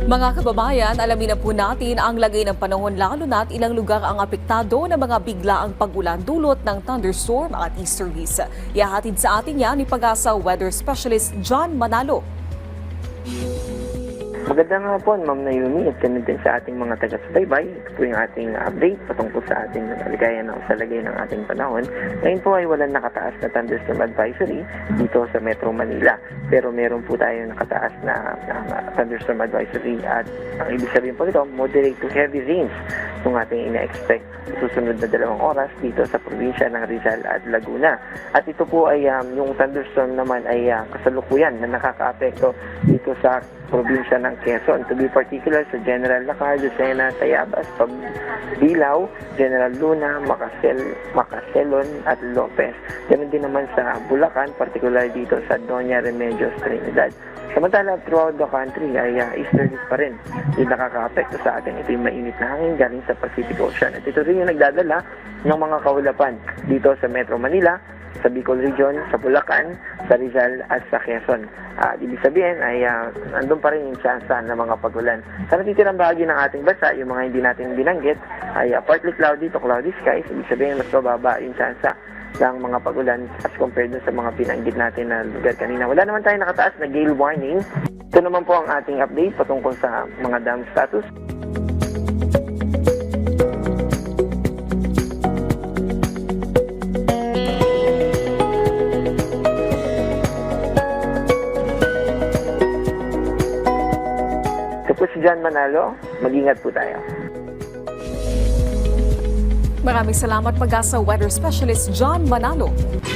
Mga kababayan, alamin na po natin ang lagay ng panahon lalo na't ilang lugar ang apektado ng mga biglaang pag-ulan dulot ng thunderstorm at easterlies. Ihahatid sa atin yan ni Pag-asa Weather Specialist John Manalo. Magandang hapon, Ma'am Naomi, at ganun din sa ating mga taga-subaybay. Ito po yung ating update patungkol sa ating naligayan sa lagay ng ating panahon. Ngayon po ay walang nakataas na thunderstorm advisory dito sa Metro Manila. Pero meron po tayo nakataas na thunderstorm advisory at ang ibig sabihin po ito, moderate to heavy rains kung ating ina-expect susunod na 2 oras dito sa probinsya ng Rizal at Laguna. At ito po ay yung thunderstorm naman ay kasalukuyan na nakakaapekto dito sa probinsya ng Quezon. To be particular sa General Lacar, Lucena, Tayabas, Bilao, General Luna, Macaselon at Lopez. Ganun din naman sa Bulacan, particular dito sa Doña Remedios, Trinidad. Samantala, throughout the country ay easterlies pa rin yung nakaka-apekto sa atin. Ito yung mainit na hangin galing sa Pacific Ocean. At ito rin yung nagdadala ng mga kaulapan dito sa Metro Manila, sa Bicol Region, sa Bulacan, sa Rizal at sa Quezon. Ibig sabihin ay nandun pa rin yung tsansa ng mga pag-ulan. Sa natitirang bahagi ng ating bansa, yung mga hindi natin binanggit, ay partly cloudy to cloudy skies. Ibig sabihin mas mababa yung tsansa ng mga pag-ulan as compared sa mga binanggit natin na lugar kanina. Wala naman tayong nakataas na gale warning. Ito naman po ang ating update patungkol sa mga dam status. Ito po si John Manalo. Mag-ingat po tayo. Maraming salamat Pag-asa Weather Specialist John Manalo.